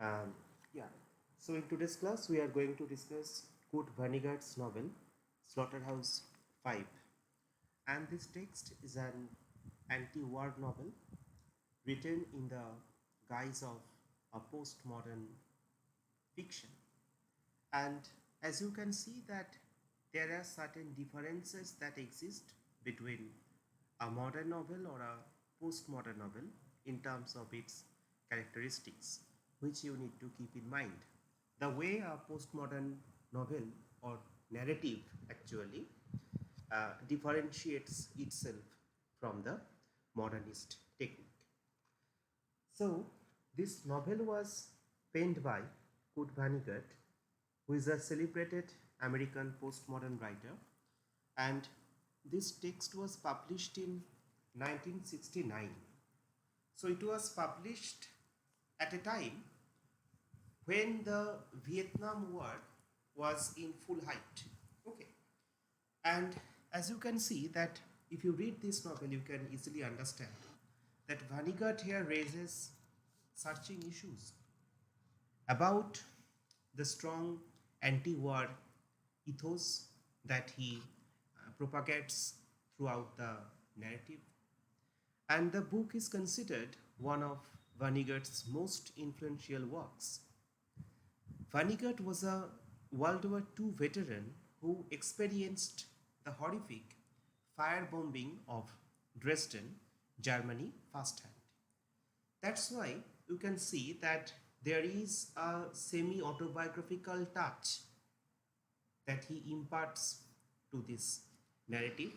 Um, yeah. So in today's class, we are going to discuss Kurt Vonnegut's novel Slaughterhouse-Five, and this text is an anti-war novel written in the guise of a postmodern fiction. And as you can see that there are certain differences that exist between a modern novel or a postmodern novel in terms of its characteristics, which you need to keep in mind. The way a postmodern novel or narrative actually differentiates itself from the modernist technique. So, this novel was penned by Kurt Vonnegut, who is a celebrated American postmodern writer, and this text was published in 1969. So it was published at a time when the Vietnam War was in full height. Okay, and as you can see that if you read this novel, you can easily understand that Vonnegut here raises searching issues about the strong anti-war ethos that he propagates throughout the narrative. And the book is considered one of Vonnegut's most influential works. Vonnegut was a World War II veteran who experienced the horrific firebombing of Dresden, Germany firsthand. That's why you can see that there is a semi autobiographical touch that he imparts to this narrative.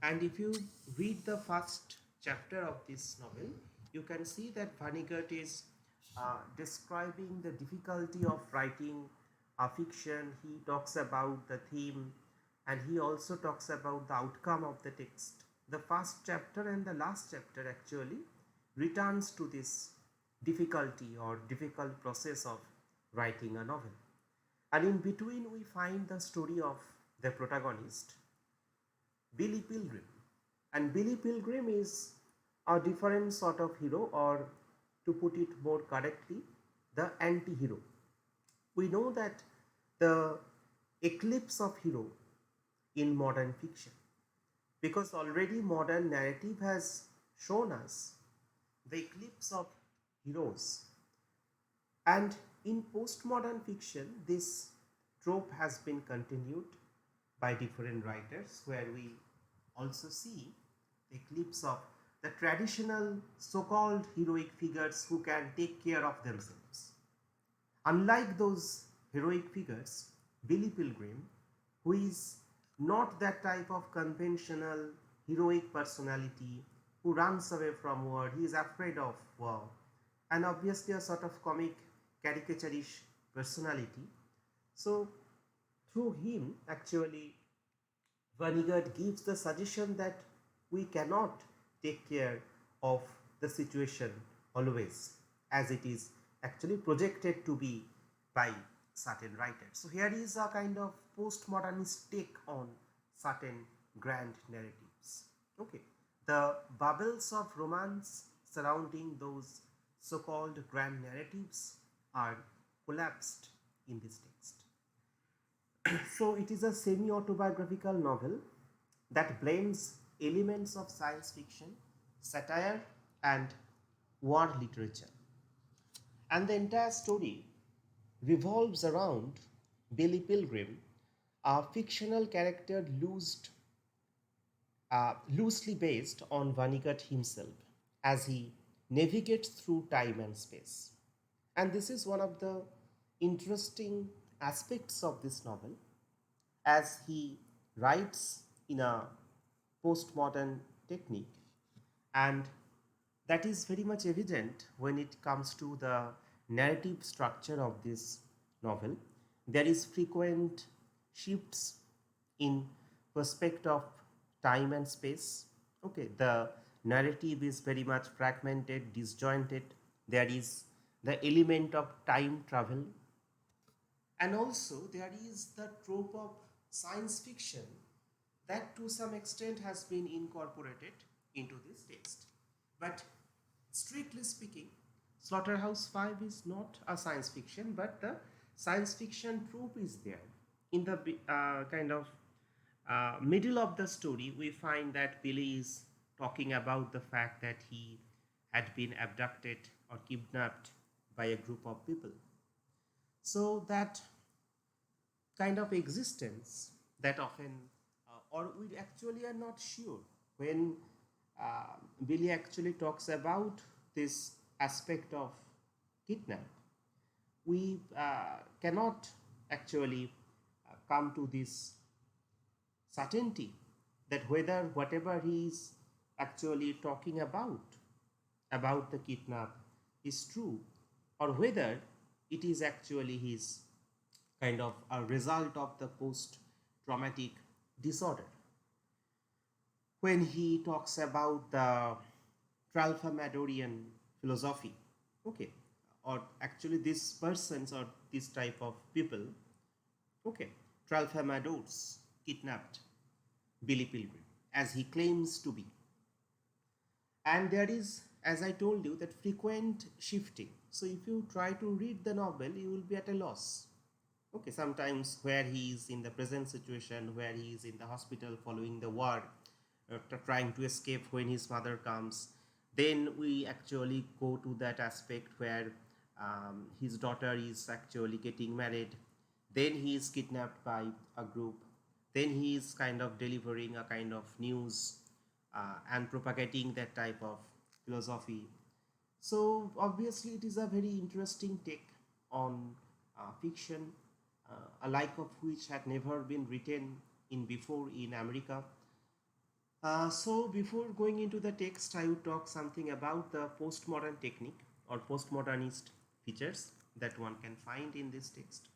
And if you read the first chapter of this novel, you can see that Vonnegut is describing the difficulty of writing a fiction. He talks about the theme and he also talks about the outcome of the text. The first chapter and the last chapter actually returns to this difficulty or difficult process of writing a novel. And in between, we find the story of the protagonist, Billy Pilgrim. And Billy Pilgrim is a different sort of hero, or to put it more correctly, the anti hero. We know that the eclipse of hero in modern fiction, because already modern narrative has shown us the eclipse of heroes. And in postmodern fiction, this trope has been continued by different writers, where we also see the eclipse of the traditional so-called heroic figures who can take care of themselves. Unlike those heroic figures, Billy Pilgrim, who is not that type of conventional heroic personality who runs away from war, he is afraid of war, and obviously a sort of comic caricaturish personality. So through him actually Vonnegut gives the suggestion that we cannot take care of the situation always, as it is actually projected to be by certain writers. So here is a kind of postmodernist take on certain grand narratives. Okay, the bubbles of romance surrounding those so-called grand narratives are collapsed in this text. So it is a semi-autobiographical novel that blends elements of science fiction, satire, and war literature. And the entire story revolves around Billy Pilgrim, a fictional character loosely based on Vonnegut himself, as he navigates through time and space. And this is one of the interesting aspects of this novel, as he writes in a postmodern technique, and that is very much evident when it comes to the narrative structure of this novel. There is frequent shifts in perspective of time and space. Okay, the narrative is very much fragmented, disjointed. There is the element of time travel, and also there is the trope of science fiction that to some extent has been incorporated into this text. But strictly speaking, Slaughterhouse-Five is not a science fiction, but the science fiction trope is there. In the kind of middle of the story, we find that Billy is talking about the fact that he had been abducted or kidnapped by a group of people. So that kind of existence that often, or we actually are not sure when Billy actually talks about this aspect of kidnap, we cannot actually come to this certainty that whether whatever he is actually talking about the kidnap is true, or whether it is actually his kind of a result of the post traumatic disorder. When he talks about the Tralfamadorian philosophy, okay, or actually these persons or this type of people, okay, Tralfamadors kidnapped Billy Pilgrim as he claims to be. And there is, as I told you, that frequent shifting. So if you try to read the novel, you will be at a loss. Okay, sometimes where he is in the present situation, where he is in the hospital following the war, trying to escape when his mother comes. Then we actually go to that aspect where his daughter is actually getting married. Then he is kidnapped by a group. Then he is kind of delivering a kind of news and propagating that type of philosophy. So obviously it is a very interesting take on fiction, a like of which had never been written in before in America. So before going into the text, I would talk something about the postmodern technique or postmodernist features that one can find in this text.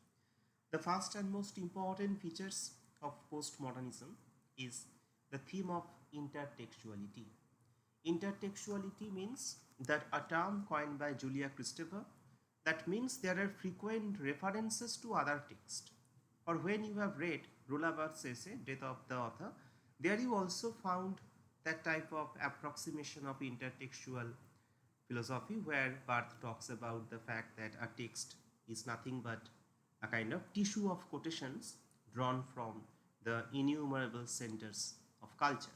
The first and most important features of postmodernism is the theme of intertextuality. Intertextuality means that a term coined by Julia Kristeva that means there are frequent references to other texts. Or when you have read Roland Barthes' essay, Death of the Author, there you also found that type of approximation of intertextual philosophy where Barthes talks about the fact that a text is nothing but a kind of tissue of quotations drawn from the innumerable centers of culture.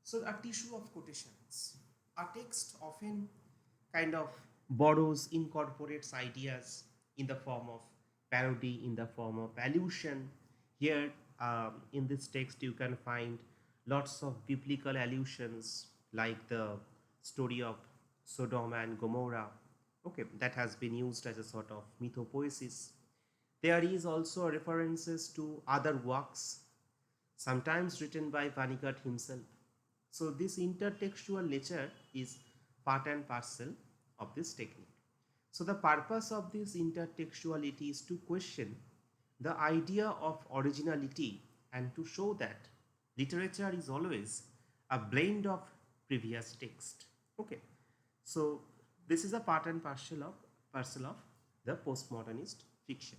So a tissue of quotations. A text often kind of borrows, incorporates ideas in the form of parody, in the form of allusion. Here in this text you can find lots of biblical allusions like the story of Sodom and Gomorrah. Okay, that has been used as a sort of mythopoesis. There is also references to other works, sometimes written by Vonnegut himself. So this intertextual nature is part and parcel of this technique. So the purpose of this intertextuality is to question the idea of originality and to show that literature is always a blend of previous text. Okay, so this is a part and parcel of the postmodernist fiction.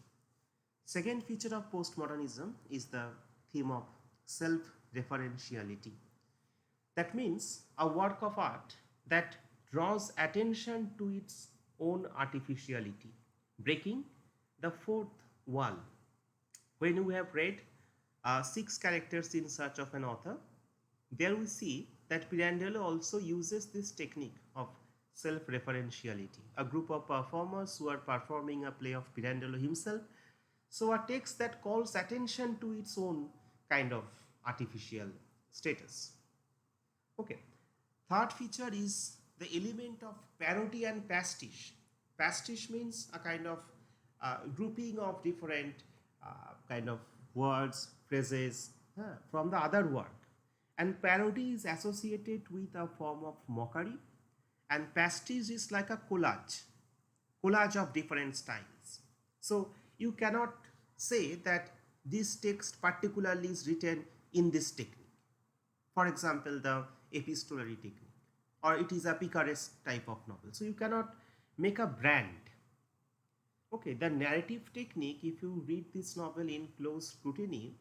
Second feature of postmodernism is the theme of self-referentiality. That means a work of art that draws attention to its own artificiality, breaking the fourth wall. When we have read Six Characters in Search of an Author, there we see that Pirandello also uses this technique of self-referentiality. A group of performers who are performing a play of Pirandello himself. So a text that calls attention to its own kind of artificial status. Okay. Third feature is the element of parody and pastiche. Pastiche means a kind of grouping of different kind of words, phrases from the other work. And parody is associated with a form of mockery, and pastiche is like a collage of different styles. So you cannot say that this text particularly is written in this technique. For example, the epistolary technique, or it is a picaresque type of novel. So you cannot make a brand. Okay, the narrative technique, if you read this novel in close scrutiny,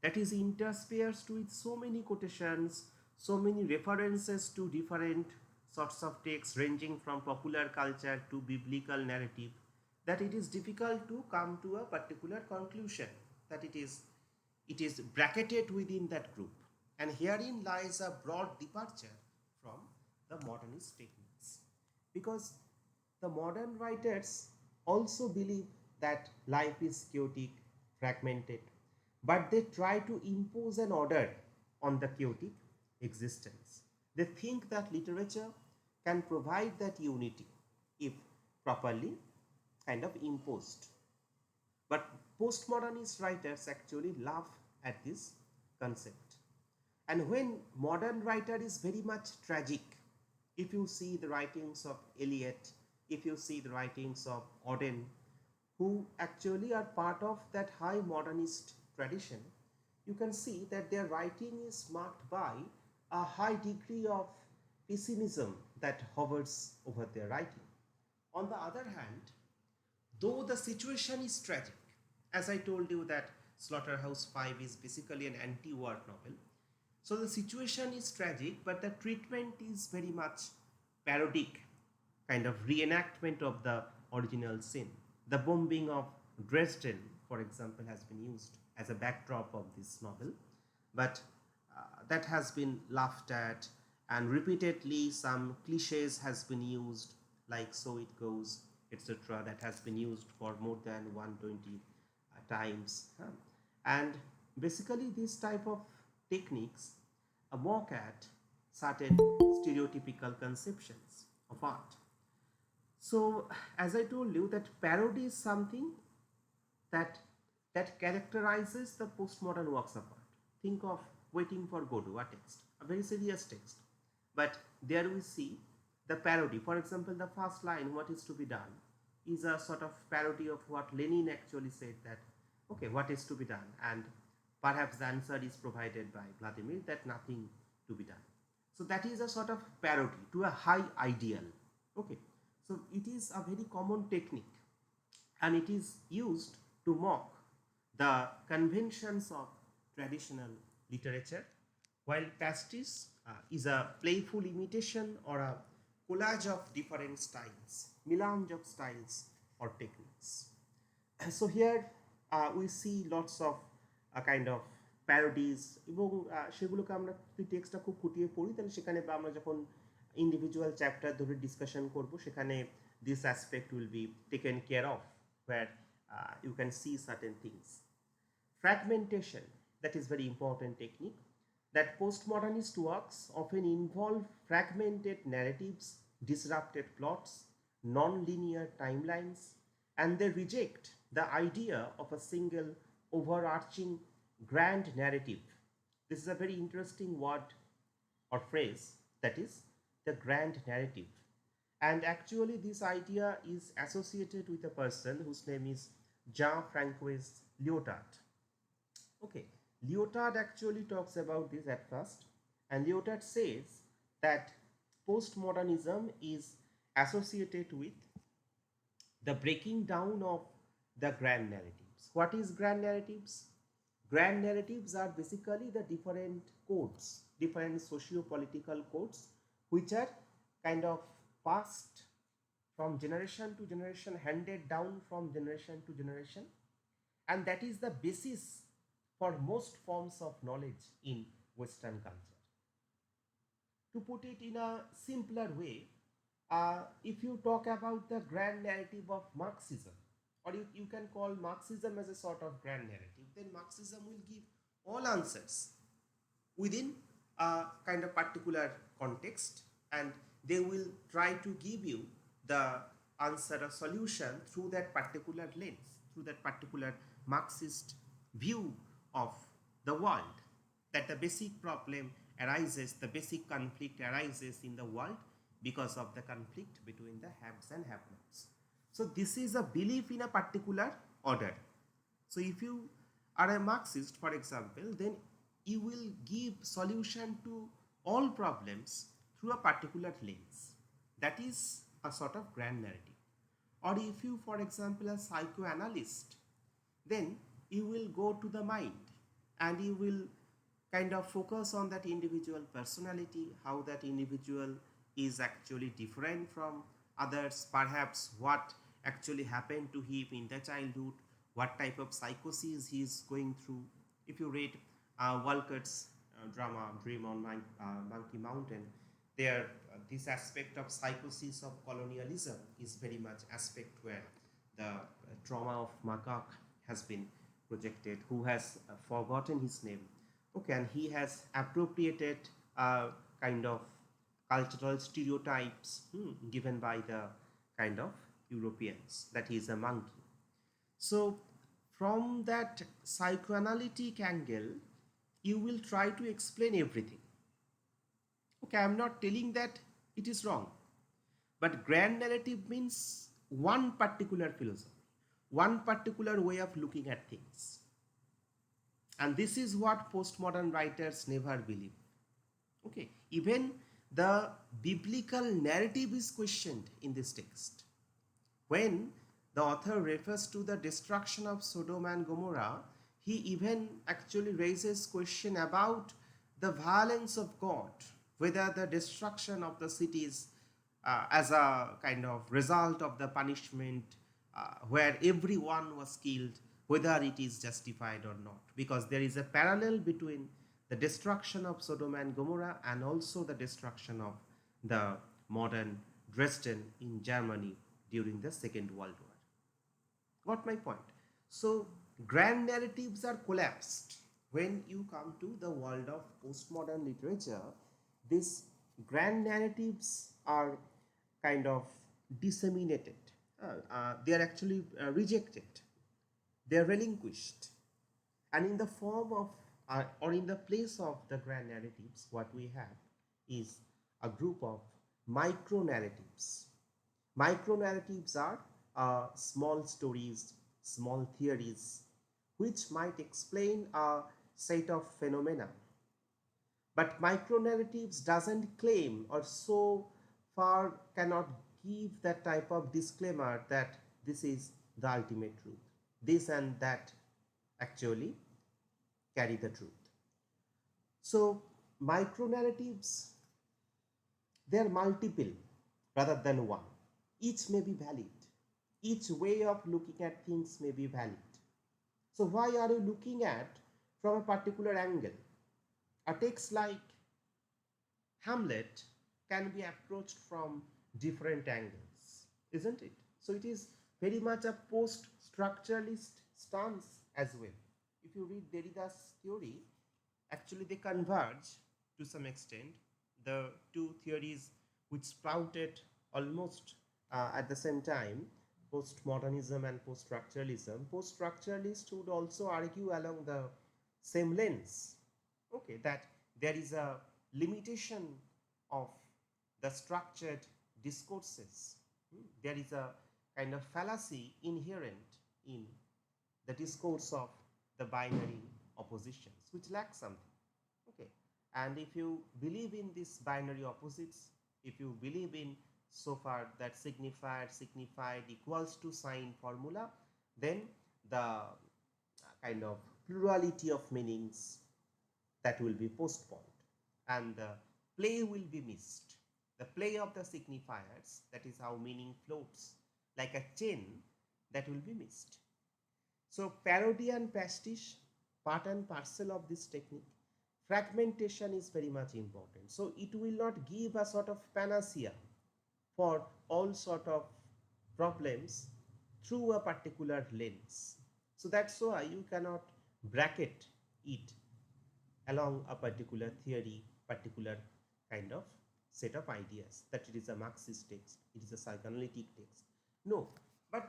that is interspersed with so many quotations, so many references to different sorts of texts ranging from popular culture to biblical narrative, that it is difficult to come to a particular conclusion, that it is bracketed within that group. And herein lies a broad departure from the modernist techniques. Because the modern writers also believe that life is chaotic, fragmented, but they try to impose an order on the chaotic existence. They think that literature can provide that unity if properly kind of imposed. But postmodernist writers actually laugh at this concept. And when modern writer is very much tragic, if you see the writings of Eliot, if you see the writings of Auden, who actually are part of that high modernist tradition, you can see that their writing is marked by a high degree of pessimism that hovers over their writing. On the other hand, though the situation is tragic, as I told you that Slaughterhouse-Five is basically an anti-war novel, so the situation is tragic, but the treatment is very much parodic, kind of reenactment of the original scene. The bombing of Dresden, for example, has been used as a backdrop of this novel, but that has been laughed at, and repeatedly some cliches has been used, like "so it goes," etc., that has been used for more than 120 times. And basically these type of techniques mock at certain stereotypical conceptions of art. So as I told you, that parody is something that characterizes the postmodern works of art. Think of Waiting for Godot, a text, a very serious text, but there we see the parody. For example, the first line, "what is to be done," is a sort of parody of what Lenin actually said, that okay, what is to be done, and perhaps the answer is provided by Vladimir that nothing to be done. So that is a sort of parody to a high ideal. Okay, so it is a very common technique, and it is used to mock the conventions of traditional literature, while pastiche is a playful imitation or a collage of different styles, melange of styles or techniques. So here we see lots of kind of প্যারোডিজ, এবং সেগুলোকে আমরা যদি টেক্সটটা খুব খুঁটিয়ে পড়ি তাহলে সেখানে বা আমরা যখন ইন্ডিভিজুয়াল চ্যাপ্টার ধরে ডিসকাশন করব, সেখানে this aspect will be taken care of, where you can see certain things. Fragmentation, that is very important technique, that postmodernist works often involve fragmented narratives, disrupted plots, non-linear timelines, and they reject the idea of a single overarching grand narrative. This is a very interesting word or phrase, that is the grand narrative. And actually this idea is associated with a person whose name is Jean-Francois Lyotard. Okay, Lyotard actually talks about this at first, and Lyotard says that postmodernism is associated with the breaking down of the grand narratives. What is grand narratives? Grand narratives are basically the different codes, different socio-political codes, which are kind of passed from generation to generation, handed down from generation to generation, and that is the basis for most forms of knowledge in Western culture. To put it in a simpler way, if you talk about the grand narrative of Marxism, or you can call Marxism as a sort of grand narrative, then Marxism will give all answers within a kind of particular context, and they will try to give you the answer or solution through that particular lens, through that particular Marxist view of the world, that the basic problem arises, the basic conflict arises in the world because of the conflict between the haves and have-nots. So this is a belief in a particular order. So if you are a Marxist, for example, then you will give solution to all problems through a particular lens. That is a sort of grand narrative. Or if you, for example, a psychoanalyst, then you will go to the mind and you will kind of focus on that individual personality, how that individual is actually different from others, perhaps what actually happened to him in the childhood, what type of psychosis he is going through. If you read Walcott's drama Dream on Monkey Mountain, there this aspect of psychosis of colonialism is very much aspect where the trauma of macaque has been projected, who has forgotten his name. Okay, and he has appropriated kind of cultural stereotypes given by the kind of Europeans, that he is a monkey. So from that psychoanalytic angle, you will try to explain everything. Okay, I'm not telling that it is wrong, but grand narrative means one particular philosophy, one particular way of looking at things. And this is what postmodern writers never believe. Okay, even the biblical narrative is questioned in this text. When the author refers to the destruction of Sodom and Gomorrah, he even actually raises question about the violence of God, whether the destruction of the cities as a kind of result of the punishment where everyone was killed, whether it is justified or not. Because there is a parallel between the destruction of Sodom and Gomorrah and also the destruction of the modern Dresden in Germany during the Second World War. Got my point? So grand narratives are collapsed. When you come to the world of postmodern literature, these grand narratives are kind of disseminated. They are actually rejected. They are relinquished. And in the form of, or in the place of the grand narratives, what we have is a group of micro narratives. Micro narratives are small stories, small theories, which might explain a set of phenomena. But micro narratives doesn't claim, or so far cannot give that type of disclaimer that this is the ultimate truth. This and that actually carry the truth. So micro narratives, they are multiple rather than one. Each may be valid. Each way of looking at things may be valid. So why are you looking at from a particular angle? A text like Hamlet can be approached from different angles, isn't it? So it is very much a post-structuralist stance as well. If you read Derrida's theory, actually they converge to some extent. The two theories which sprouted almost at the same time, postmodernism and post-structuralism. Post-structuralists would also argue along the same lens, okay, that there is a limitation of the structured discourses. There is a kind of fallacy inherent in the discourse of the binary oppositions, which lacks something. Okay, and if you believe in these binary opposites, if you believe in so far that signified equals to sign formula, then the kind of plurality of meanings that will be postponed and the play will be missed. The play of the signifiers, that is how meaning floats like a chain, that will be missed. So parody and pastiche, part and parcel of this technique. Fragmentation is very much important. So it will not give a sort of panacea for all sort of problems through a particular lens. So that's why you cannot bracket it along a particular theory, particular kind of set of ideas, that it is a Marxist text, it is a psychoanalytic text. No, but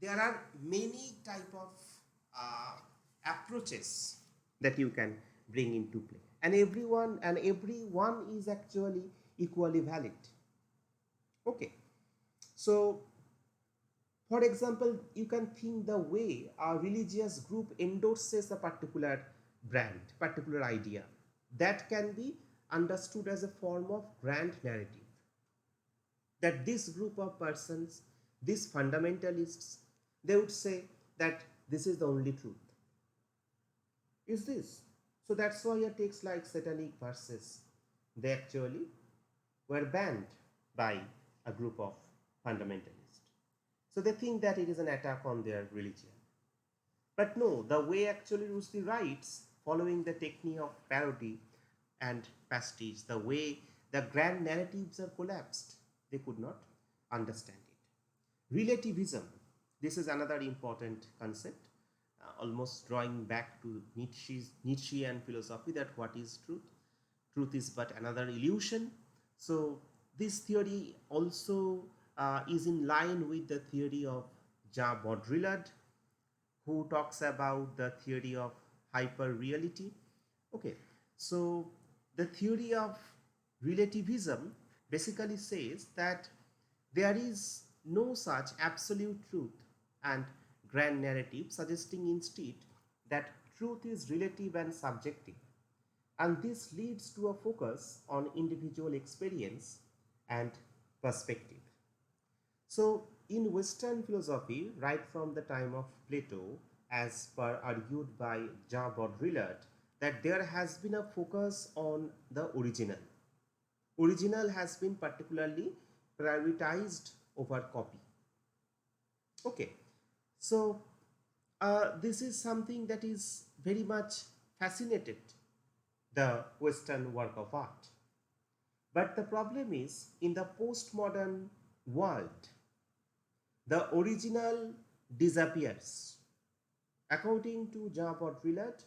there are many type of approaches that you can bring into play, and every one is actually equally valid. Okay, so for example, you can think the way a religious group endorses a particular brand, particular idea, that can be understood as a form of grand narrative. That this group of persons, these fundamentalists, they would say that this is the only truth. Is this? So that's why a text like satanic verses, they actually were banned by a group of fundamentalists. So they think that it is an attack on their religion. But no, the way actually Rushdie writes, following the technique of parody and pastiche, the way the grand narratives are collapsed, they could not understand it. Relativism, this is another important concept, almost drawing back to Nietzschean philosophy, that what is truth? Truth is but another illusion. So this theory also is in line with the theory of Jean Baudrillard, who talks about the theory of hyperreality. Okay, so the theory of relativism basically says that there is no such absolute truth and grand narrative, suggesting instead that truth is relative and subjective, and this leads to a focus on individual experience and perspective. So, in Western philosophy, right from the time of Plato, as per argued by Jean Baudrillard, that there has been a focus on the original. Original has been particularly prioritized over copy. Okay, so this is something that is very much fascinated the Western work of art. But the problem is, in the postmodern world, the original disappears. According to Jean Baudrillard,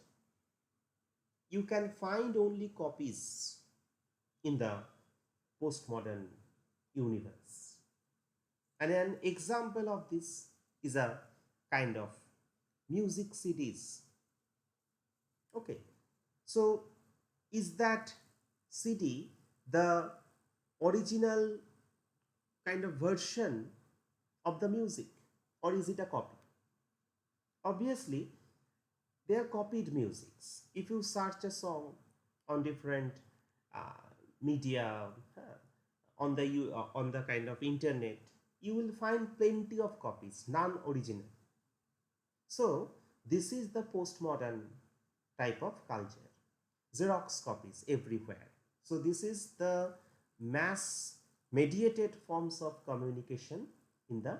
you can find only copies in the postmodern universe. And an example of this is a kind of music CDs. Okay, so is that CD the original kind of version of the music, or is it a copy? Obviously, they are copied musics. If you search a song on different uh, media, on the kind of internet, you will find plenty of copies, none original. So this is the postmodern type of culture. Xerox copies everywhere. So this is the mass mediated forms of communication in the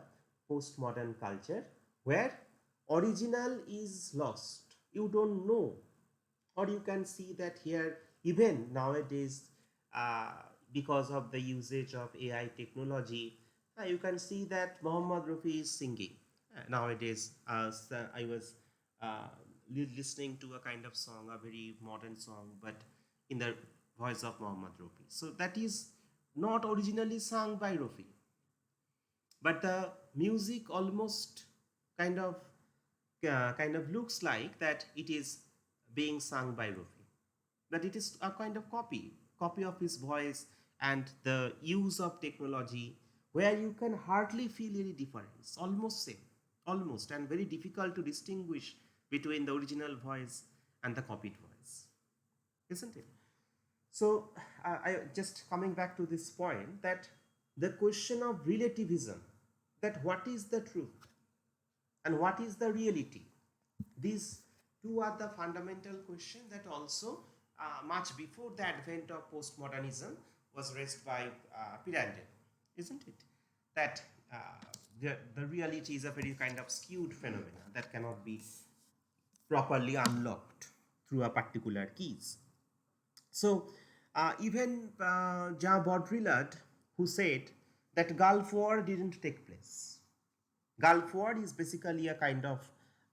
postmodern culture, where original is lost. You don't know, or you can see that here even nowadays, uh, because of the usage of AI technology, you can see that Muhammad Rafi is singing nowadays. I was uh, listening to a kind of song, a very modern song, but in the voice of Muhammad Rafi. So that is not originally sung by Rafi, but the music almost kind of looks like that it is being sung by Rafi, but it is a kind of copy of his voice, and the use of technology where you can hardly feel any difference, almost same, almost, and very difficult to distinguish between the original voice and the copied voice, isn't it? So I just coming back to this point, that the question of relativism, that what is the truth and what is the reality, these two are the fundamental questions that also much before the advent of postmodernism was raised by Pirandel, isn't it? That uh, the reality is a very kind of skewed phenomena that cannot be properly unlocked through a particular keys. So even Jean Baudrillard, who said that Gulf War didn't take place. Gulf War is basically a kind of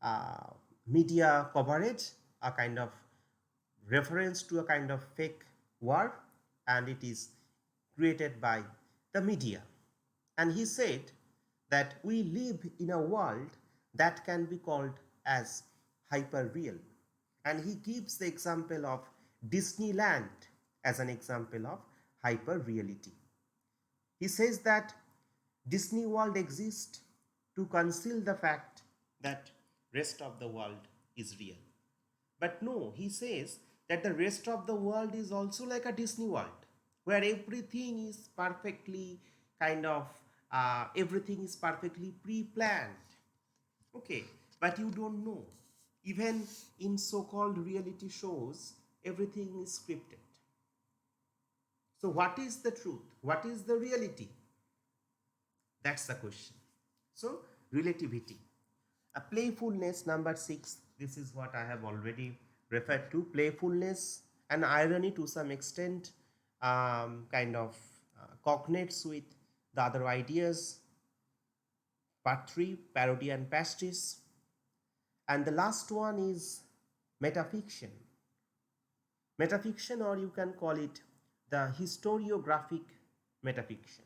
uh, media coverage, a kind of reference to a kind of fake war, and it is created by the media. And he said that we live in a world that can be called as hyper real. And he gives the example of Disneyland as an example of hyper reality. He says that Disney World exists to conceal the fact that rest of the world is real. But no, he says that the rest of the world is also like a Disney World, where everything is perfectly kind of everything is perfectly pre-planned. Okay, but you don't know. Even in so-called reality shows, everything is scripted. So what is the truth? What is the reality? That's the question. So relativity. A playfulness, number 6. This is what I have already referred to. Playfulness and irony to some extent kind of cognates with the other ideas. Part 3, parody and pastiche. And the last one is metafiction. Metafiction, or you can call it the historiographic metafiction.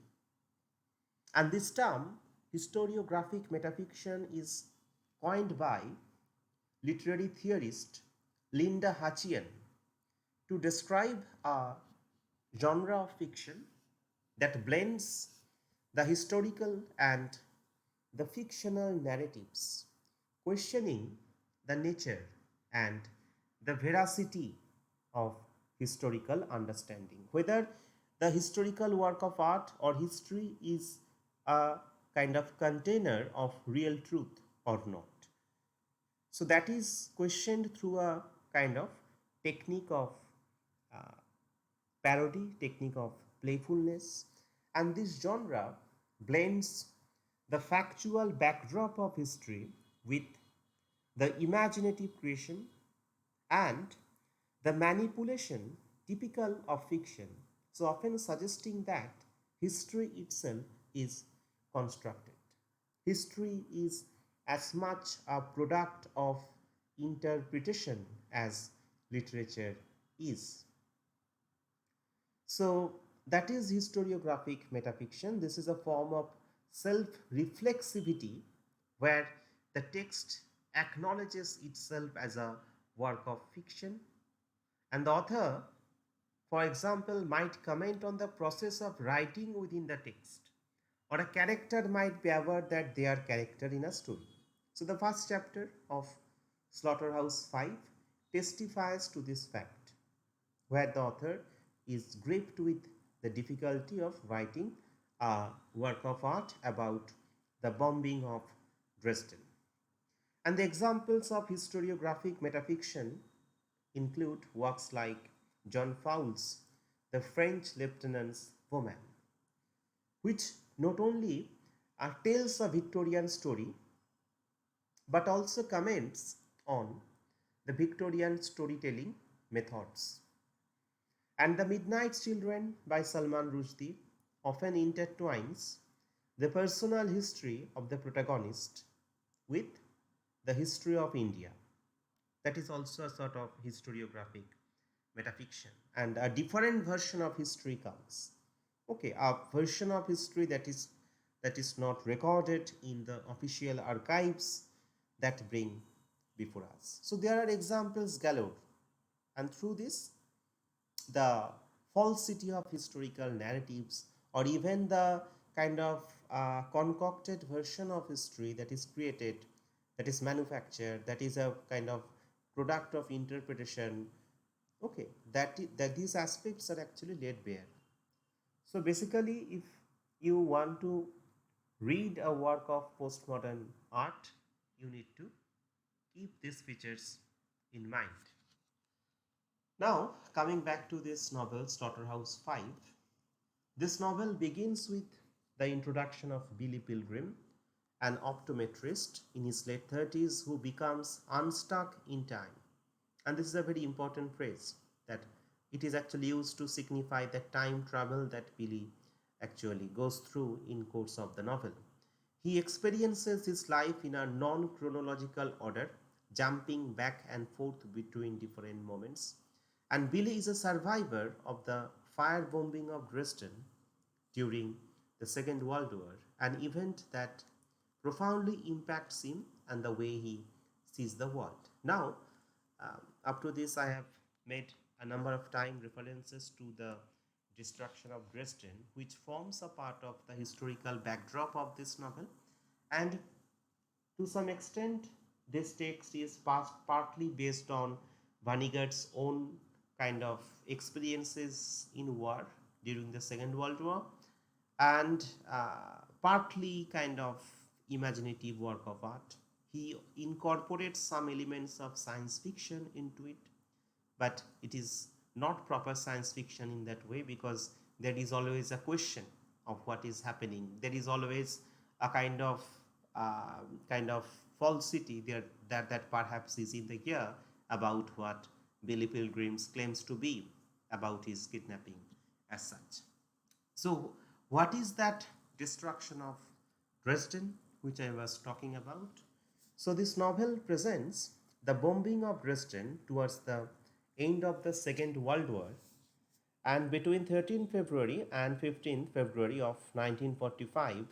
And this term, historiographic metafiction, is coined by literary theorist Linda Hachian to describe a genre of fiction that blends the historical and the fictional narratives, questioning the nature and the veracity of historical understanding, whether the historical work of art or history is a kind of container of real truth or not. So that is questioned through a kind of technique of uh, parody, technique of playfulness, and this genre blends the factual backdrop of history with the imaginative creation and the manipulation typical of fiction, so often suggesting that history itself is constructed. History is as much a product of interpretation as literature is. So that is historiographic metafiction. This is a form of self-reflexivity where the text acknowledges itself as a work of fiction, and the author, for example, might comment on the process of writing within the text, or a character might be aware that they are character in a story. So the first chapter of Slaughterhouse-Five testifies to this fact, where the author is gripped with the difficulty of writing a work of art about the bombing of Dresden. And the examples of historiographic metafiction include works like John Fowles' The French Lieutenant's Woman, which not only are tales of Victorian story but also comments on the Victorian storytelling methods. And The Midnight Children by Salman Rushdie often intertwines the personal history of the protagonist with the history of India. That is also a sort of historiographic metafiction. And a different version of history comes. Okay, a version of history that is not recorded in the official archives that bring before us. So there are examples galore, and through this, the falsity of historical narratives, or even the kind of concocted version of history that is created, that is manufactured, that is a kind of product of interpretation. Okay, that these aspects are actually laid bare. So basically, if you want to read a work of postmodern art, you need to keep these features in mind. Now, coming back to this novel, Slaughterhouse-Five, this novel begins with the introduction of Billy Pilgrim, an optometrist in his late 30s who becomes unstuck in time. And this is a very important phrase, that it is actually used to signify the time travel that Billy actually goes through in course of the novel. He experiences his life in a non-chronological order, jumping back and forth between different moments. And Billy is a survivor of the firebombing of Dresden during the Second World War, an event that profoundly impacts him and the way he sees the world. Now, up to this, I have made a number of time references to the destruction of Dresden, which forms a part of the historical backdrop of this novel. And to some extent, this text is partly based on Vonnegut's own kind of experiences in war during the Second World War, and partly kind of imaginative work of art. He incorporates some elements of science fiction into it, but it is not proper science fiction in that way, because there is always a question of what is happening. There is always a kind of falsity there that perhaps is in the air about what Billy Pilgrim's claims to be about his kidnapping as such. So, what is that destruction of Dresden which I was talking about? So, this novel presents the bombing of Dresden towards the end of the Second World War, and between 13 February and 15 February of 1945,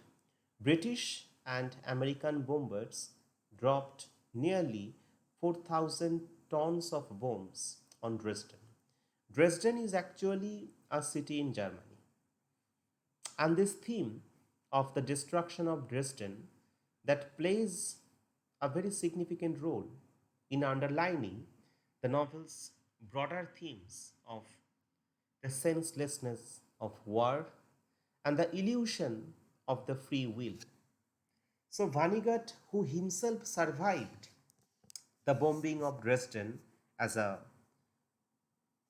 British and American bombers dropped nearly 4,000 tons of bombs on Dresden. Dresden is actually a city in Germany. And this theme of the destruction of Dresden that plays a very significant role in underlining the novel's broader themes of the senselessness of war and the illusion of the free will. So Vonnegut, who himself survived the bombing of Dresden as a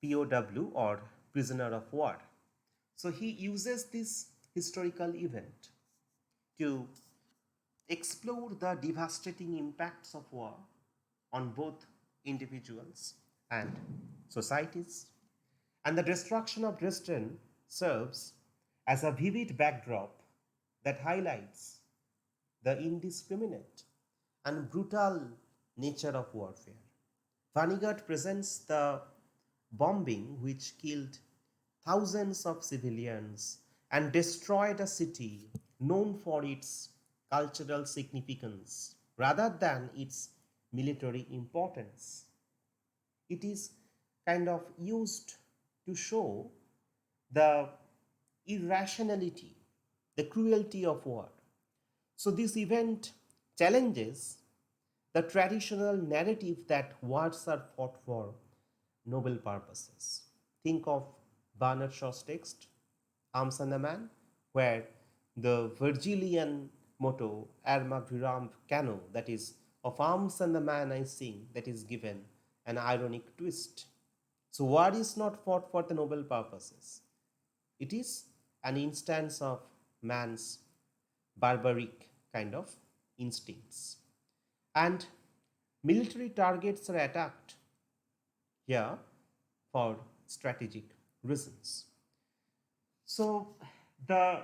POW or prisoner of war, so he uses this historical event to explore the devastating impacts of war on both individuals and societies. And the destruction of Dresden serves as a vivid backdrop that highlights the indiscriminate and brutal nature of warfare. Vonnegut presents the bombing which killed thousands of civilians and destroyed a city known for its cultural significance rather than its military importance. It is kind of used to show the irrationality, the cruelty of war. So this event challenges the traditional narrative that wars are fought for noble purposes. Think of Bernard Shaw's text, Arms and the Man, where the Virgilian motto, Arma Viram Cano, that is, of arms and the man I sing, that is given an ironic twist. So war is not fought for the noble purposes. It is an instance of man's barbaric kind of instincts. And military targets are attacked here for strategic reasons. So the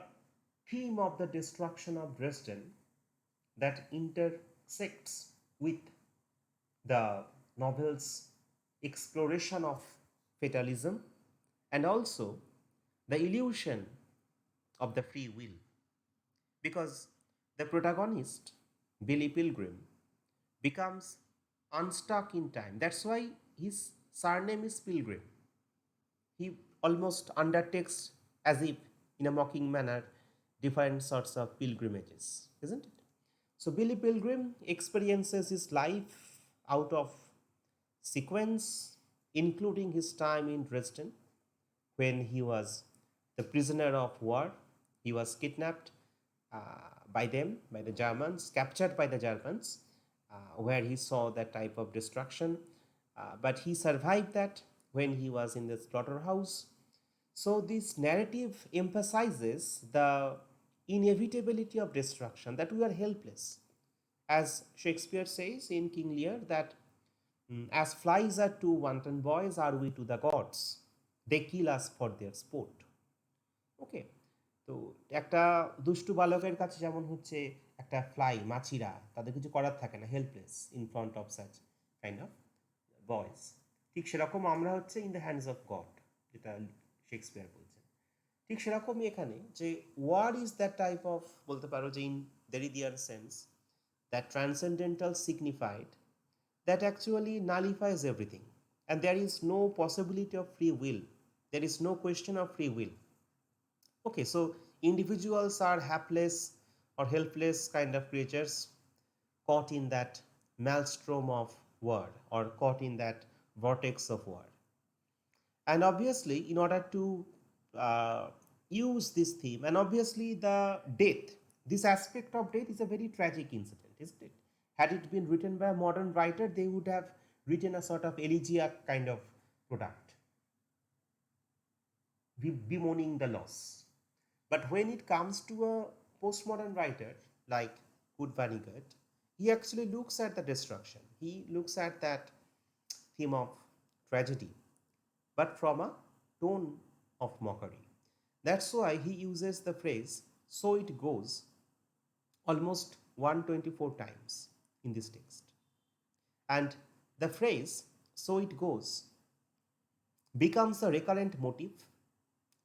theme of the destruction of Dresden that intersects with the novel's exploration of fatalism and also the illusion of the free will, because the protagonist, Billy Pilgrim, becomes unstuck in time. That's why his surname is Pilgrim. He almost undertakes, as if in a mocking manner, different sorts of pilgrimages, isn't it? So Billy Pilgrim experiences his life out of sequence, including his time in Dresden when he was the prisoner of war. He was kidnapped by them, by the Germans, captured by the Germans, where he saw that type of destruction. But he survived that when he was in the slaughterhouse. So this narrative emphasizes the inevitability of destruction, that we are helpless. As Shakespeare says in King Lear, that as flies are to wanton boys, are we to the gods. They kill us for their sport. ওকে, তো একটা দুষ্টু বালকের কাছে যেমন হচ্ছে একটা fly, মাছিরা, তাদের কিছু করার থাকে না, helpless in front of such kind of boys, ঠিক সেরকম আমরা হচ্ছে in the hands of God, যেটা শেক্সপিয়ার বলছেন। ঠিক সেরকমই এখানে যে war is that type of, বলতে পারো যে in Derridean sense, that transcendental signified that actually nullifies everything, and there is no possibility of free will. There is no question of free will. Okay, so individuals are hapless or helpless kind of creatures caught in that maelstrom of war or caught in that vortex of war. And obviously, in order to use this theme, and obviously the death, this aspect of death is a very tragic incident, isn't it? Had it been written by a modern writer, they would have written a sort of elegiac kind of product. bemoaning the loss. But when it comes to a postmodern writer like Kurt Vonnegut, he actually looks at the destruction. He looks at that theme of tragedy, but from a tone of mockery. That's why he uses the phrase, so it goes, almost 124 times in this text. And the phrase, so it goes, becomes a recurrent motif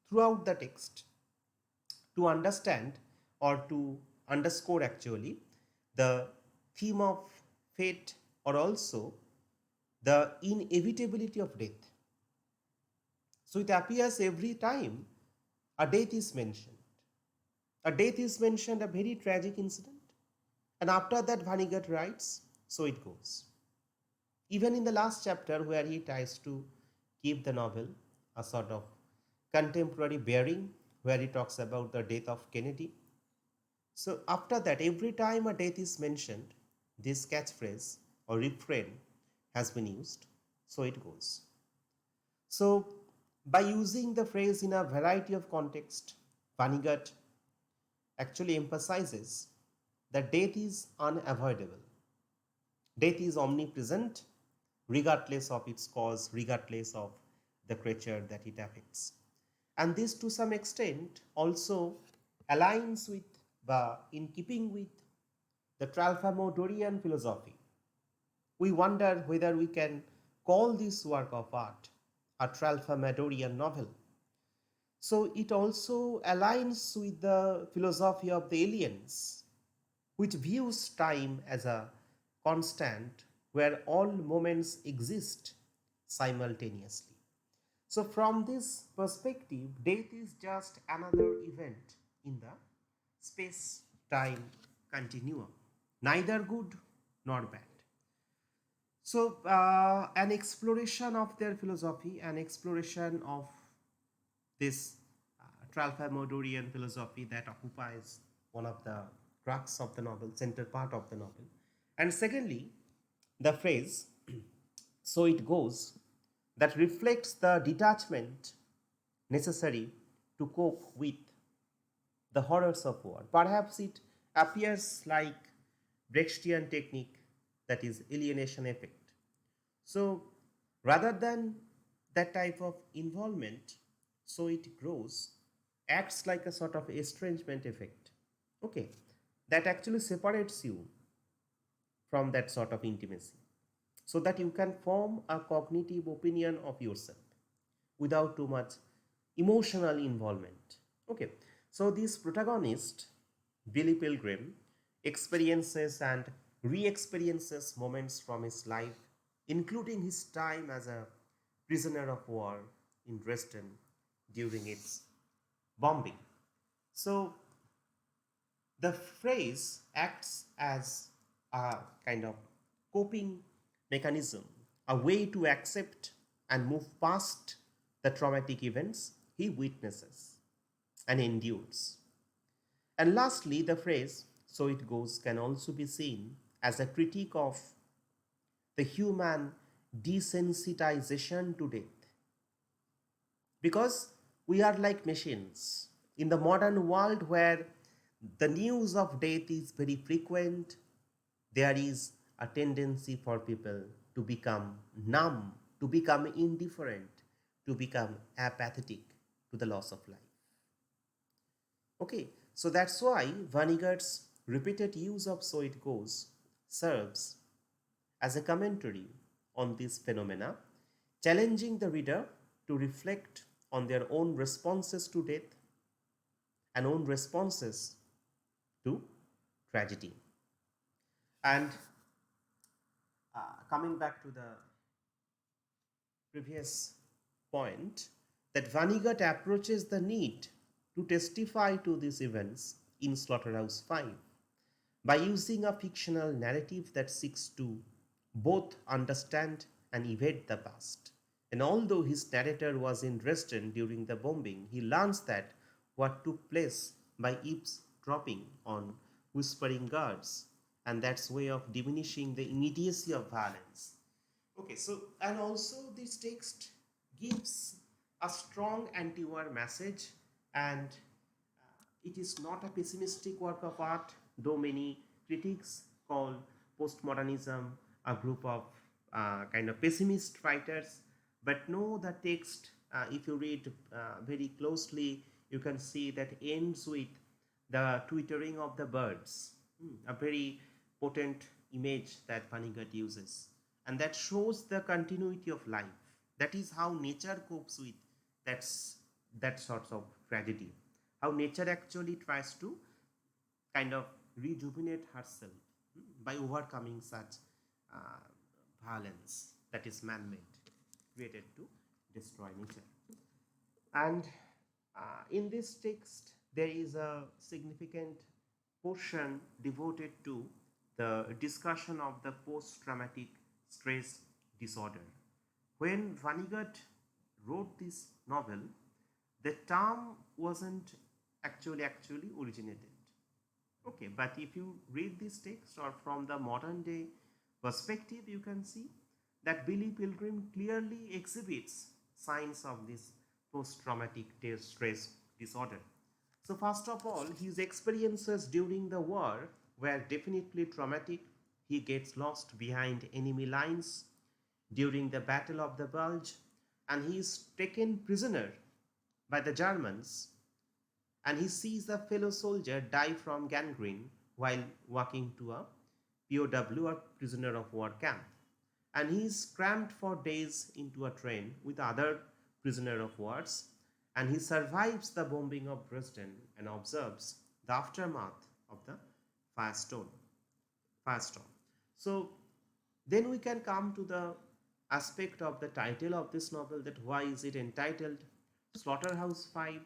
throughout the text to understand or to underscore actually the theme of fate or also the inevitability of death. So it appears every time a death is mentioned. A death is mentioned, a very tragic incident. And after that, Vonnegut writes, so it goes. Even in the last chapter, where he tries to give the novel a sort of contemporary bearing, where he talks about the death of Kennedy. So after that, every time a death is mentioned, this catchphrase or refrain has been used, so it goes. So by using the phrase in a variety of contexts, Vonnegut actually emphasizes that death is unavoidable. Death is omnipresent, regardless of its cause, regardless of the creature that it affects. And this to some extent also aligns with, in keeping with the Tralfamadorian philosophy. We wonder whether we can call this work of art a Tralfamadorian novel. So it also aligns with the philosophy of the aliens, which views time as a constant where all moments exist simultaneously. So from this perspective, death is just another event in the space-time continuum, neither good nor bad. So an exploration of their philosophy, an exploration of this Tralfamadorian philosophy that occupies one of the crux of the novel, center part of the novel. And secondly, the phrase, so it goes, that reflects the detachment necessary to cope with the horrors of war. Perhaps it appears like Brechtian technique, that is alienation effect. So rather than that type of involvement, so it grows, acts like a sort of estrangement effect. Okay, that actually separates you from that sort of intimacy so that you can form a cognitive opinion of yourself without too much emotional involvement. Okay, so this protagonist, Billy Pilgrim, experiences and re-experiences moments from his life, including his time as a prisoner of war in Dresden during its bombing. So the phrase acts as a kind of coping mechanism, a way to accept and move past the traumatic events he witnesses and endures. And lastly, the phrase, so it goes, can also be seen as a critique of the human desensitization to death. Because we are like machines. In the modern world where the news of death is very frequent, there is a tendency for people to become numb, to become indifferent, to become apathetic to the loss of life. Okay, so that's why Vonnegut's repeated use of so it goes serves as a commentary on these phenomena, challenging the reader to reflect on their own responses to death and own responses to tragedy. And coming back to the previous point, that Vonnegut approaches the need to testify to these events in Slaughterhouse-Five by using a fictional narrative that seeks to both understand and evade the past. And although his narrator was in Dresden during the bombing, he learns that what took place by eavesdropping on whispering guards, and that's way of diminishing the immediacy of violence. Okay, so and also this text gives a strong anti-war message, and it is not a pessimistic work of art, though many critics call postmodernism a group of kind of pessimist writers. But no, the text, if you read very closely, you can see that ends with the twittering of the birds, a very potent image that Vonnegut uses. And that shows the continuity of life. That is how nature copes with that's, that sort of tragedy. How nature actually tries to kind of rejuvenate herself by overcoming such uh, violence that is man-made, created to destroy nature. And in this text, there is a significant portion devoted to the discussion of the post-traumatic stress disorder. When Vonnegut wrote this novel, the term wasn't actually originated. Okay, but if you read this text or from the modern day perspective, you can see that Billy Pilgrim clearly exhibits signs of this post-traumatic stress disorder. So first of all, his experiences during the war were definitely traumatic. He gets lost behind enemy lines during the Battle of the Bulge, and he is taken prisoner by the Germans, and he sees a fellow soldier die from gangrene while walking to a POW or prisoner of war camp. And he is crammed for days into a train with other prisoner of wars, and he survives the bombing of Dresden and observes the aftermath of the firestorm. firestorm. So then we can come to the aspect of the title of this novel, that why is it entitled Slaughterhouse-Five.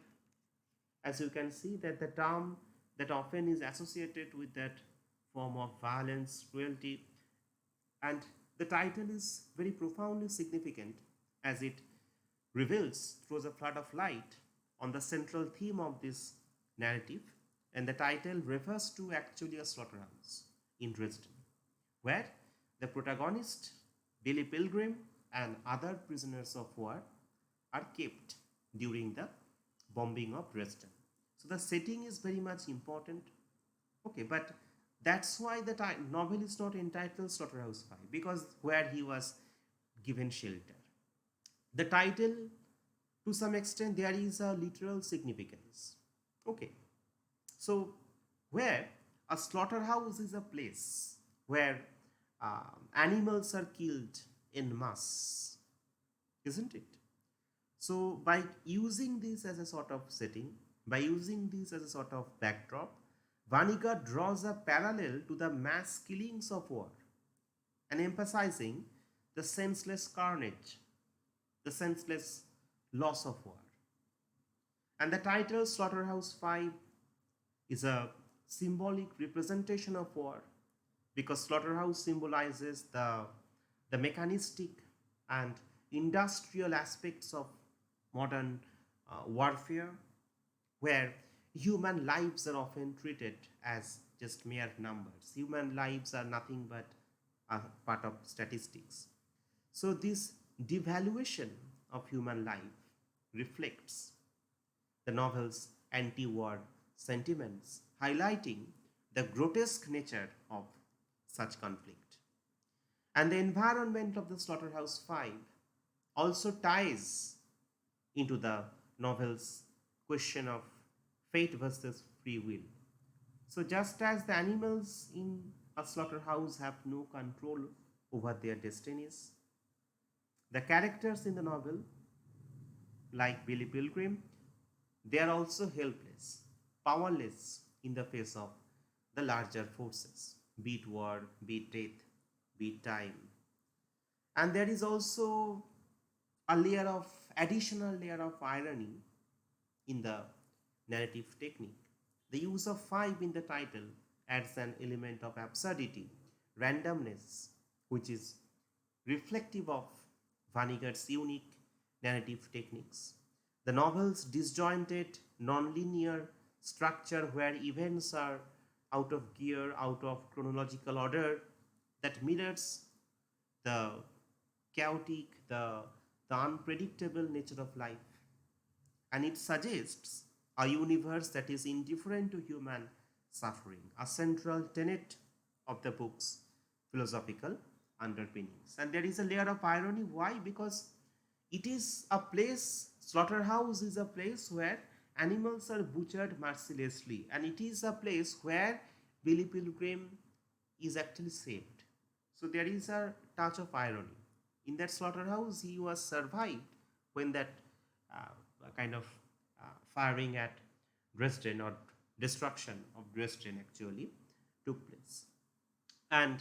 As you can see that the term that often is associated with that form of violence, cruelty, and the title is very profoundly significant as it reveals, throws a flood of light on the central theme of this narrative, and the title refers to actually a slaughterhouse in Dresden, where the protagonist, Billy Pilgrim, and other prisoners of war are kept during the bombing of Dresden. So the setting is very much important. Okay, but that's why the novel is not entitled Slaughterhouse-Five, because where he was given shelter. The title, to some extent, there is a literal significance. Okay, so where a slaughterhouse is a place where animals are killed in mass, isn't it? So by using this as a sort of setting, by using this as a sort of backdrop, Vonnegut draws a parallel to the mass killings of war and emphasizing the senseless carnage, the senseless loss of war. And the title Slaughterhouse-Five is a symbolic representation of war, because slaughterhouse symbolizes the mechanistic and industrial aspects of modern warfare, where human lives are often treated as just mere numbers. Human lives are nothing but a part of statistics. So this devaluation of human life reflects the novel's anti-war sentiments, highlighting the grotesque nature of such conflict. And the environment of the Slaughterhouse-Five also ties into the novel's question of fate versus free will. So just as the animals in a slaughterhouse have no control over their destinies, the characters in the novel, like Billy Pilgrim, they are also helpless, powerless in the face of the larger forces, be it war, be it death, be it time. And there is also a additional layer of irony in the narrative technique. The use of five in the title adds an element of absurdity, randomness, which is reflective of Vonnegut's unique narrative techniques. The novel's disjointed, non-linear structure, where events are out of gear, out of chronological order, that mirrors the chaotic, the unpredictable nature of life. and it suggests a universe that is indifferent to human suffering, a central tenet of the book's philosophical underpinnings. And there is a layer of irony. Why? Because it is a place, slaughterhouse is a place where animals are butchered mercilessly, and it is a place where Billy Pilgrim is actually saved. So there is a touch of irony. In that slaughterhouse, he was survived when that kind of firing at Dresden, or destruction of Dresden actually took place. And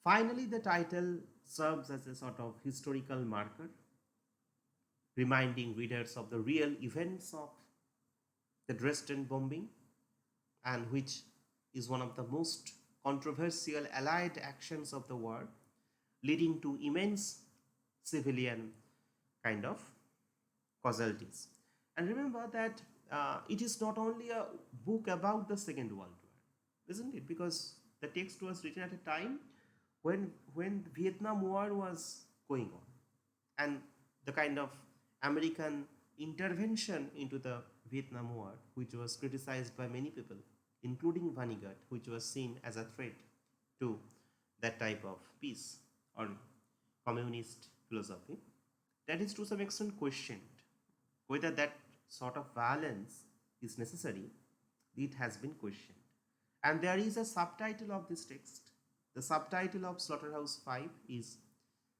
finally, the title serves as a sort of historical marker, reminding readers of the real events of the Dresden bombing, and which is one of the most controversial allied actions of the war, leading to immense civilian kind of casualties. And remember that it is not only a book about the Second World War, isn't it? Because the text was written at a time when Vietnam War was going on, and the kind of American intervention into the Vietnam War, which was criticized by many people, including Vonnegut, which was seen as a threat to that type of peace or communist philosophy, that is to some extent questioned. Whether that sort of violence is necessary, it has been questioned. And there is a subtitle of this text. The subtitle of Slaughterhouse-Five is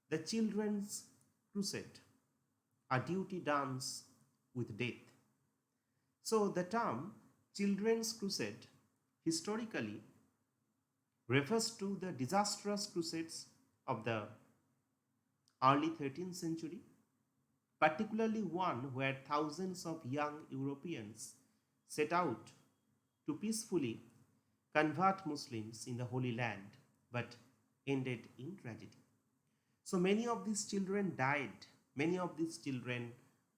The Children's Crusade, a duty dance with death. So the term Children's Crusade historically refers to the disastrous crusades of the early 13th century, particularly one where thousands of young Europeans set out to peacefully convert Muslims in the Holy Land, but ended in tragedy. So many of these children died, many of these children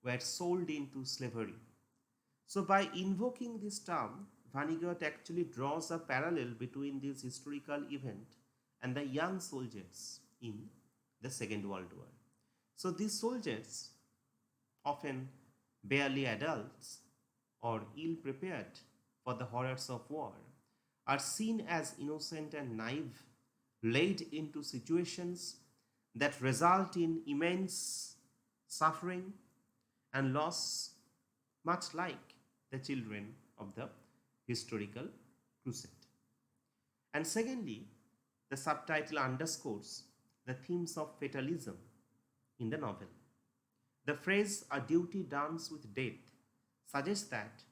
were sold into slavery. So by invoking this term, Vonnegut actually draws a parallel between this historical event and the young soldiers in the Second World War. So these soldiers, often barely adults or ill prepared for the horrors of war, are seen as innocent and naive, led into situations that result in immense suffering and loss, much like the children of the historical crusade. And secondly, the subtitle underscores the themes of fatalism in the novel. The phrase "a duty dance with death" suggests that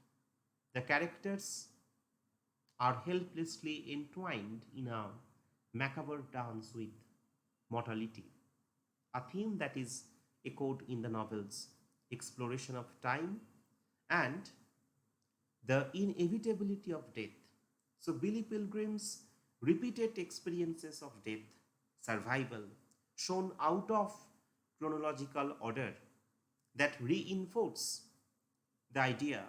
the characters are helplessly entwined in a macabre dance with mortality, a theme that is echoed in the novel's exploration of time and the inevitability of death. So Billy Pilgrim's repeated experiences of death, survival, shown out of chronological order, that reinforce the idea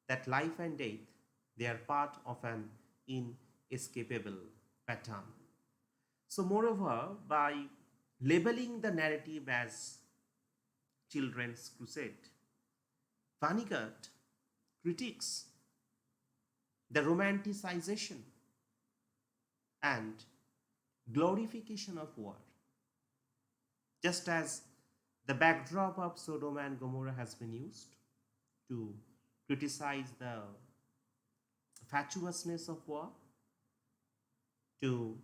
that life and death, they are part of an inescapable pattern. So moreover, by labeling the narrative as Children's Crusade, Vonnegut critiques the romanticization and glorification of war, just as the backdrop of Sodom and Gomorrah has been used to criticize the fatuousness of war, to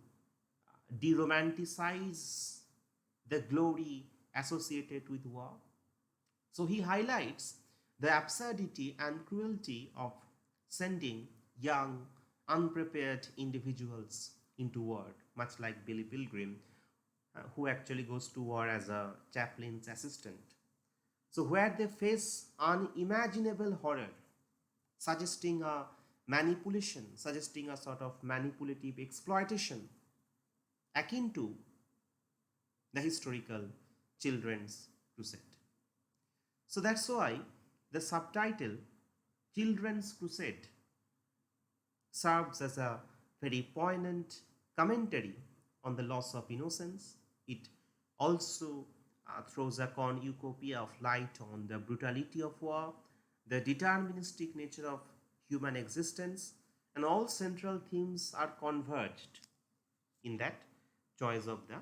de-romanticize the glory associated with war. So he highlights the absurdity and cruelty of sending young, unprepared individuals into war, much like Billy Pilgrim, who actually goes to war as a chaplain's assistant. So where they face unimaginable horror, suggesting a manipulation, suggesting a sort of manipulative exploitation akin to the historical Children's Crusade. So that's why the subtitle Children's Crusade serves as a very poignant commentary on the loss of innocence. It also throws a cornucopia of light on the brutality of war, the deterministic nature of human existence, and all central themes are converged in that choice of the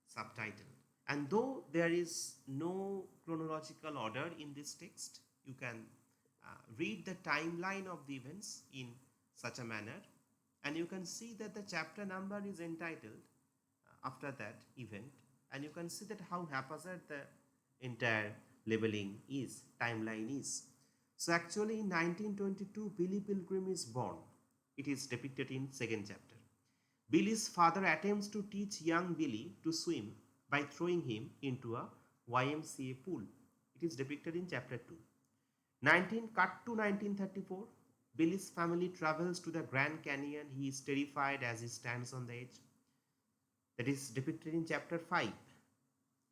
subtitle. And though there is no chronological order in this text, you can read the timeline of the events in such a manner, and you can see that the chapter number is entitled after that event, and you can see that how haphazard the entire labeling is, timeline is. So actually in 1922, Billy Pilgrim is born. It is depicted in second chapter. Billy's father attempts to teach young Billy to swim by throwing him into a YMCA pool. It is depicted in chapter 2. Cut to 1934. Billy's family travels to the Grand Canyon. He is terrified as he stands on the edge. That is depicted in chapter 5.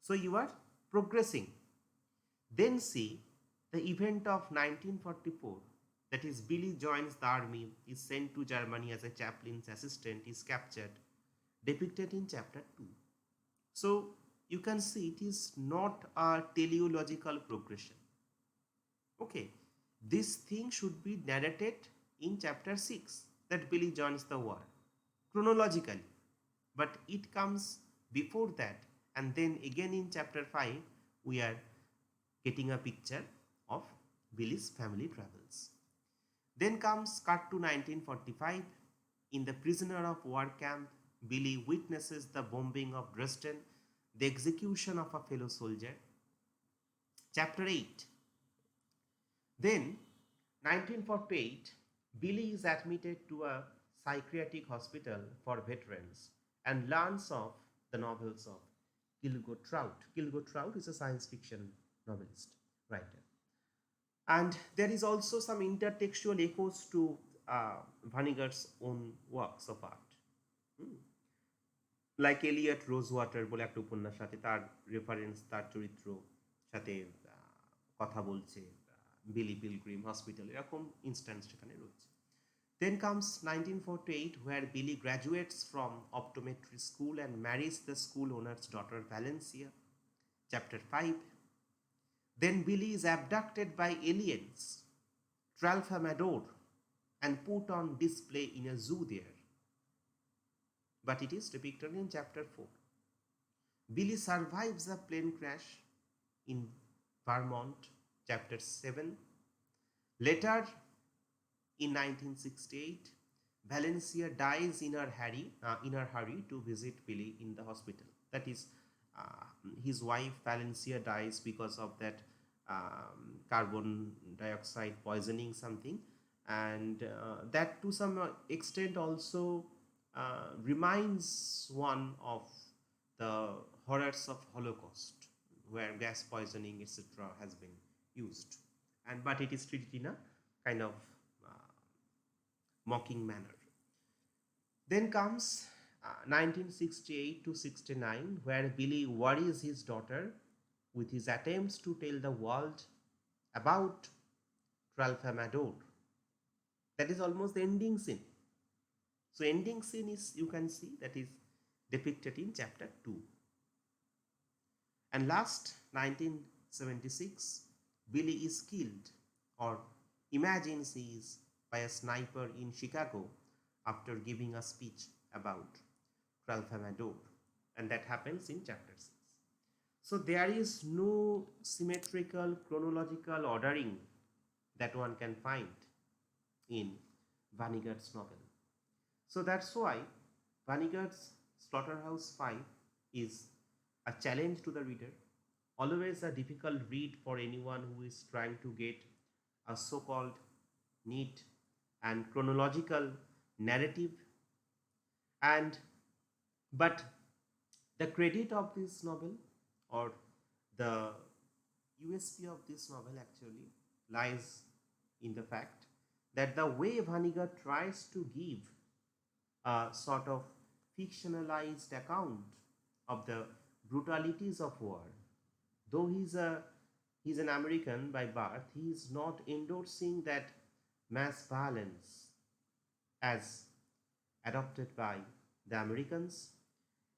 So you are progressing. Then see the event of 1944. That is, Billy joins the army, is sent to Germany as a chaplain's assistant, is captured, depicted in chapter 2. So you can see it is not a teleological progression. Okay, this thing should be narrated in chapter 6, that Billy joins the war, chronologically. But it comes before that, and then again in chapter 5, we are getting a picture of Billy's family travels. Then comes cut to 1945. In the prisoner of war camp, Billy witnesses the bombing of Dresden, the execution of a fellow soldier. Chapter 8. Then, 1948, Billy is admitted to a psychiatric hospital for veterans and learns of the novels of Kilgore Trout. Kilgore Trout is a science fiction novelist, writer. And there is also some intertextual echoes to Vonnegut's own works of art. Like Eliot Rosewater বলে একটা উপন্যাস আছে, তার reference তার চরিত্র সাথে কথা বলছে, বিলি পিলগ্রিম হসপিটাল, এরকম ইনস্ট্যান্স সেখানে রয়েছে। Then comes 1948, where Billy graduates from optometry school and marries the school owner's daughter Valencia. Chapter 5. Then Billy is abducted by aliens, Tralfamadore, and put on display in a zoo there. But it is depicted in chapter 4. Billy survives a plane crash in Vermont, chapter 7. Later, in 1968, Valencia dies in her hurry to visit Billy in the hospital. That is, his wife Valencia dies because of that carbon dioxide poisoning something, and that to some extent also reminds one of the horrors of Holocaust, where gas poisoning etc. has been used, but it is treated in a kind of mocking manner. Then comes 1968 to 69, where Billy worries his daughter with his attempts to tell the world about Tralfamadore. That is almost the ending scene. So ending scene is, you can see, that is depicted in chapter 2. And last, 1976, Billy is killed, or imagines he is, by a sniper in Chicago after giving a speech about Tralfamadore, and that happens in chapter 6. So there is no symmetrical chronological ordering that one can find in Vonnegut's novel. So that's why Vonnegut's Slaughterhouse-Five is a challenge to the reader, always a difficult read for anyone who is trying to get a so-called neat and chronological narrative. But the credit of this novel, or the USP of this novel, actually lies in the fact that the way Vonnegut tries to give a sort of fictionalized account of the brutalities of war, though he's an American by birth, he is not endorsing that mass violence as adopted by the Americans,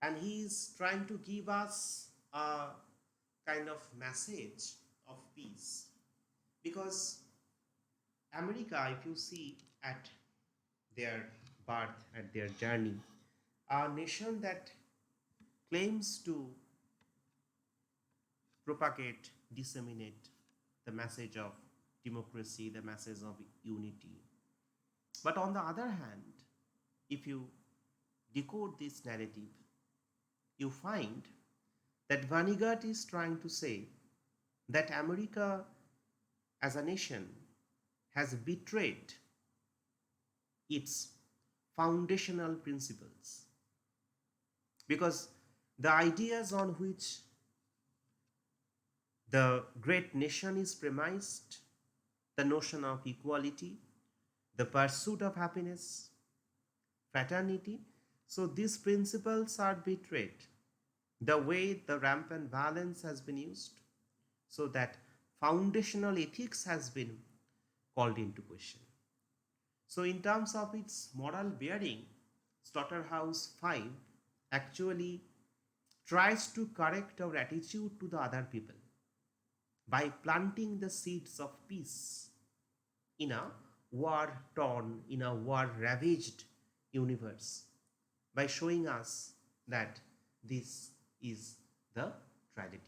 and he is trying to give us a kind of message of peace, because America, if you see at their birth, at their journey, a nation that claims to propagate, disseminate the message of democracy, the message of unity. But on the other hand, if you decode this narrative, you find that Vonnegut is trying to say that America as a nation has betrayed its foundational principles, because the ideas on which the great nation is premised, the notion of equality, the pursuit of happiness, fraternity, so these principles are betrayed. The way the rampant violence has been used, so that foundational ethics has been called into question. So, in terms of its moral bearing, Slaughterhouse-Five actually tries to correct our attitude to the other people by planting the seeds of peace in a war-torn, in a war-ravaged universe, by showing us that this is the tragedy.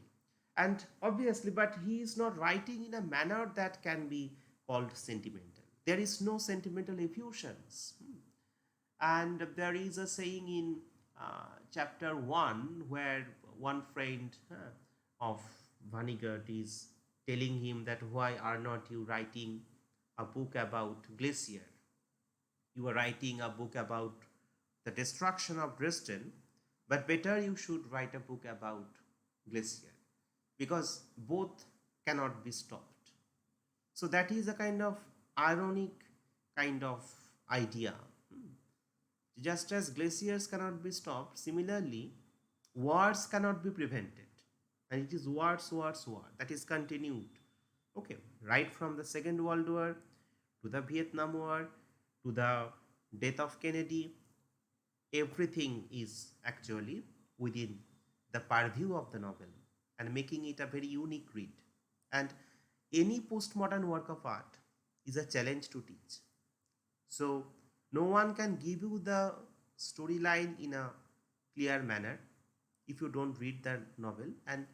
And obviously, but he is not writing in a manner that can be called sentimental. There is no sentimental effusions. And there is a saying in chapter 1 where one friend of Vonnegut is telling him that why are not you writing a book about Glacier? You are writing a book about the destruction of Dresden, but better you should write a book about Glacier, because both cannot be stopped. So that is a kind of ironic kind of idea. Just as glaciers cannot be stopped, similarly, wars cannot be prevented. And it is wars, wars, war that is continued. Okay, right from the Second World War to the Vietnam War to the death of Kennedy, everything is actually within the purview of the novel and making it a very unique read. And any postmodern work of art is a challenge to teach. So no one can give you the storyline in a clear manner if you don't read the novel. And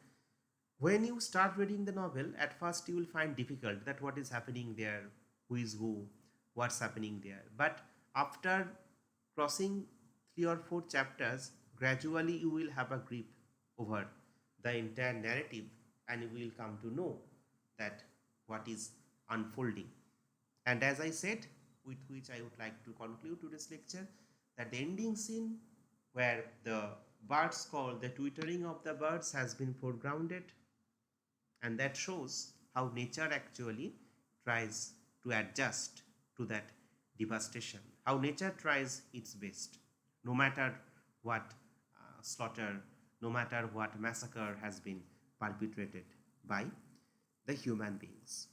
when you start reading the novel, at first you will find difficult that what is happening there, who is who, what's happening there. But after crossing 3 or 4 chapters, gradually you will have a grip over the entire narrative and you will come to know that what is unfolding. And as I said, with which I would like to conclude today's lecture, that the ending scene where the birds call, the twittering of the birds has been foregrounded, and that shows how nature actually tries to adjust to that devastation, how nature tries its best, no matter what slaughter, no matter what massacre has been perpetrated by the human beings.